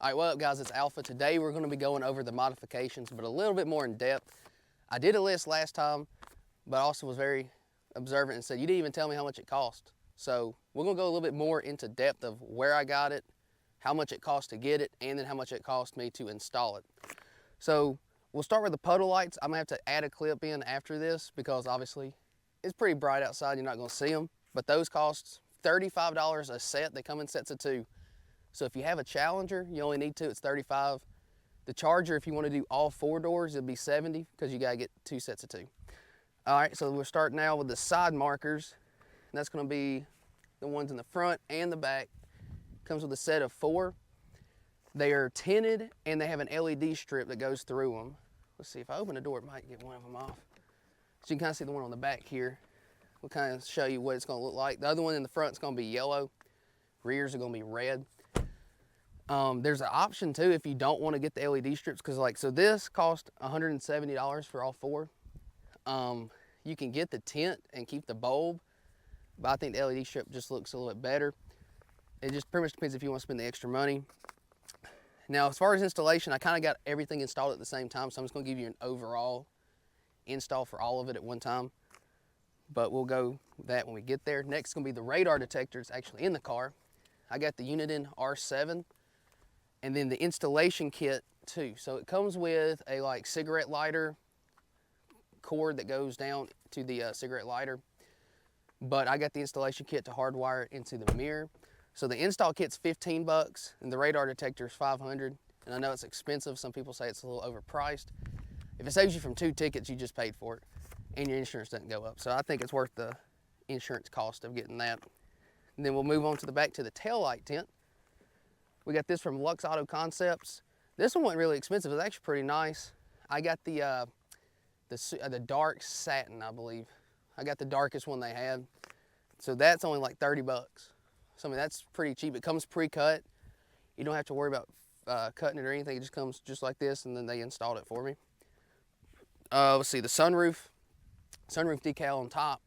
All right, what up guys, it's Alpha. Today we're gonna be going over the modifications, but a little bit more in depth. I did a list last time, but I also was very observant and said, you didn't even tell me how much it cost. So we're gonna go a little bit more into depth of where I got it, how much it cost to get it, and then how much it cost me to install it. So we'll start with the puddle lights. I'm gonna have to add a clip in after this because obviously it's pretty bright outside, you're not gonna see them, but those cost $35 a set. They come in sets of 2. So if you have a Challenger, you only need 2, it's $35. The Charger, if you want to do all 4 doors, it'll be $70 because you gotta get 2 sets of 2. All right, so we'll start now with the side markers. And that's gonna be the ones in the front and the back. Comes with a set of 4. They are tinted and they have an LED strip that goes through them. Let's see, if I open the door, it might get one of them off. So you can kind of see the one on the back here. We'll kind of show you what it's gonna look like. The other one in the front is gonna be yellow. Rears are gonna be red. There's an option too if you don't want to get the LED strips, because so this cost $170 for all 4. You can get the tint and keep the bulb, but I think the LED strip just looks a little bit better. It just pretty much depends if you want to spend the extra money. Now, as far as installation, I kind of got everything installed at the same time, so I'm just going to give you an overall install for all of it at one time. But we'll go with that when we get there. Next is going to be the radar detector. It's actually in the car. I got the Uniden R7. And then the installation kit too. So it comes with a cigarette lighter cord that goes down to the cigarette lighter. But I got the installation kit to hardwire it into the mirror. So the install kit's $15 and the radar detector is $500. And I know it's expensive. Some people say it's a little overpriced. If it saves you from 2 tickets, you just paid for it. And your insurance doesn't go up. So I think it's worth the insurance cost of getting that. And then we'll move on to the back to the taillight tent. We got this from Lux Auto Concepts. This one wasn't really expensive. It's actually pretty nice. I got the dark satin, I believe. I got the darkest one they had. So that's only like $30. So I mean, that's pretty cheap. It comes pre-cut. You don't have to worry about cutting it or anything. It just comes just like this, and then they installed it for me. Let's see, the sunroof decal on top.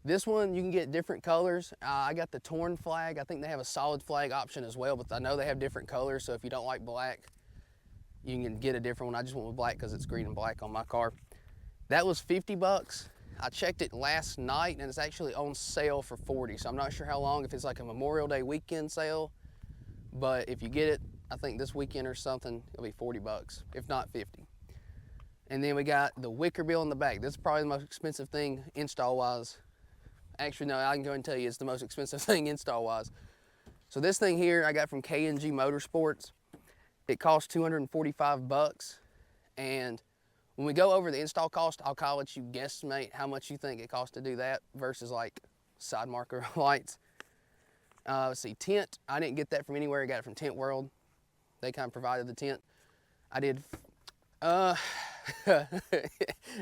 This one, you can get different colors. I got the torn flag. I think they have a solid flag option as well, but I know they have different colors, so if you don't like black, you can get a different one. I just went with black because it's green and black on my car. That was $50. I checked it last night, and it's actually on sale for $40, so I'm not sure how long, if it's like a Memorial Day weekend sale, but if you get it, I think this weekend or something, it'll be $40, if not $50. And then we got the Wickerbill in the back. This is probably the most expensive thing install-wise. Actually, no, I can go and tell you it's the most expensive thing install-wise. So this thing here I got from K&G Motorsports. It costs $245, and when we go over the install cost, I'll call it, you guesstimate how much you think it costs to do that versus like side marker lights. Let's see, tint. I didn't get that from anywhere. I got it from Tint World. They kind of provided the tint. I did.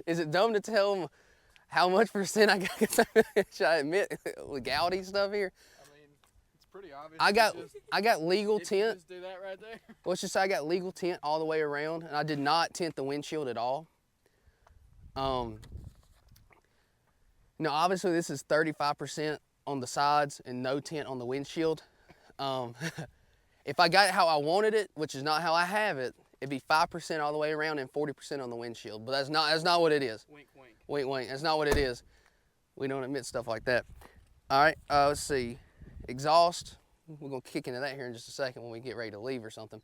Is it dumb to tell them how much percent I got? Should I admit legality stuff here? I mean, it's pretty obvious. I got legal tint. Just do that right there. Let's just say I got legal tint all the way around, and I did not tint the windshield at all. Now obviously this is 35% on the sides and no tint on the windshield. If I got it how I wanted it, which is not how I have it, it'd be 5% all the way around and 40% on the windshield. But that's not what it is. Wink, wink. Wink, wink. That's not what it is. We don't admit stuff like that. All right, let's see. Exhaust. We're gonna kick into that here in just a second when we get ready to leave or something.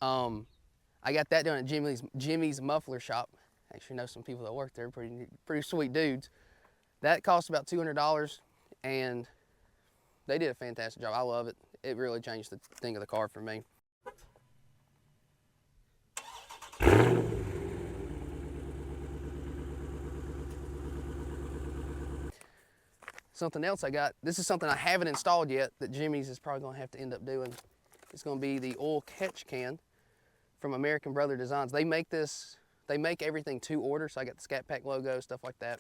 I got that done at Jimmy's Muffler Shop. Actually know some people that work there, pretty sweet dudes. That cost about $200, and they did a fantastic job. I love it. It really changed the thing of the car for me. Something else I got, this is something I haven't installed yet that Jimmy's is probably gonna have to end up doing. It's gonna be the oil catch can from American Brother Designs. They make this, they make everything to order, so I got the Scat Pack logo, stuff like that.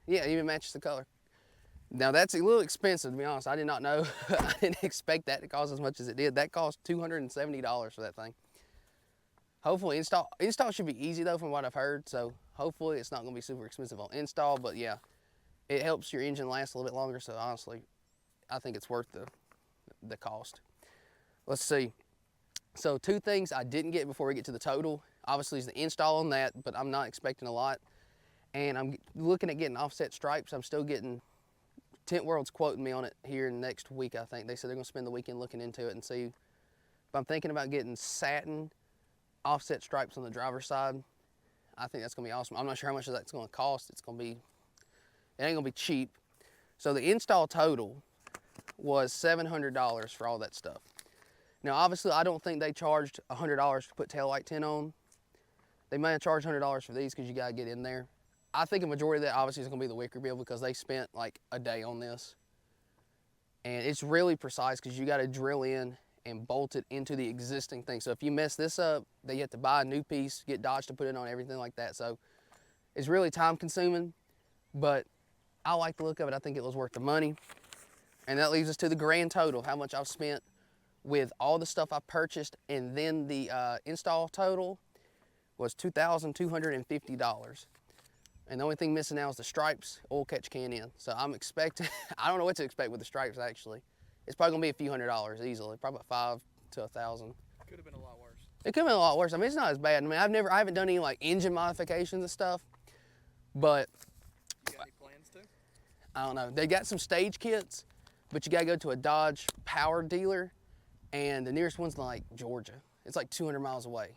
Yeah, it even matches the color. Now that's a little expensive, to be honest. I did not know, I didn't expect that to cost as much as it did. That cost $270 for that thing. Hopefully install should be easy though from what I've heard, so hopefully it's not gonna be super expensive on install, but yeah, it helps your engine last a little bit longer, so honestly, I think it's worth the cost. Let's see. So 2 things I didn't get before we get to the total. Obviously is the install on that, but I'm not expecting a lot. And I'm looking at getting offset stripes. I'm still getting, Tint World's quoting me on it here next week, I think. They said they're gonna spend the weekend looking into it and see. But I'm thinking about getting satin offset stripes on the driver's side. I think that's gonna be awesome. I'm not sure how much that's gonna cost. It ain't gonna be cheap. So the install total was $700 for all that stuff. Now, obviously, I don't think they charged $100 to put taillight tint on. They may have charged $100 for these because you gotta get in there. I think a majority of that obviously is gonna be the Wickerbill because they spent like a day on this. And it's really precise because you gotta drill in and bolt it into the existing thing. So if you mess this up, then you have to buy a new piece, get Dodge to put it on, everything like that. So it's really time consuming, but I like the look of it. I think it was worth the money. And that leaves us to the grand total, how much I've spent with all the stuff I purchased, and then the install total was $2,250. And the only thing missing now is the stripes, oil catch can in. So I'm expecting, I don't know what to expect with the stripes actually. It's probably gonna be a few $100s easily, probably about $500 to $1,000. Could have been a lot worse. It could have been a lot worse. I mean, it's not as bad. I mean, I haven't done any like engine modifications and stuff, but. You got any plans to? I don't know. They got some stage kits, but you gotta go to a Dodge power dealer, and the nearest one's like Georgia. It's like 200 miles away.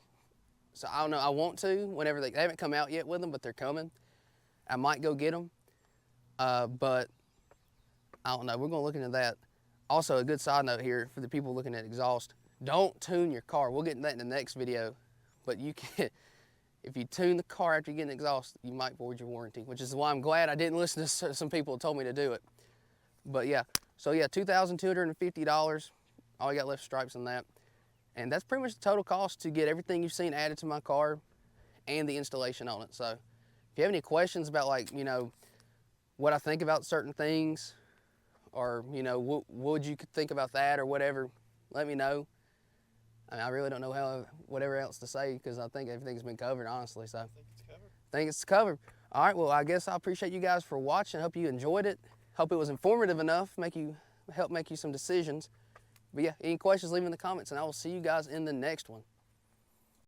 So I don't know. I want to whenever they haven't come out yet with them, but they're coming. I might go get them, but I don't know. We're gonna look into that. Also, a good side note here for the people looking at exhaust: don't tune your car. We'll get into that in the next video, but you can. If you tune the car after you get an exhaust, you might void your warranty, which is why I'm glad I didn't listen to some people who told me to do it. But yeah, so yeah, $2,250. All I got left stripes on that. And that's pretty much the total cost to get everything you've seen added to my car and the installation on it. So if you have any questions about, like, you know, what I think about certain things, or, you know, what would you think about that or whatever, let me know. I mean, I really don't know whatever else to say because I think everything's been covered, honestly. So I think it's covered. I think it's covered. All right, well, I guess I appreciate you guys for watching. I hope you enjoyed it. Hope it was informative enough, help make you some decisions. But yeah, any questions, leave them in the comments, and I will see you guys in the next one.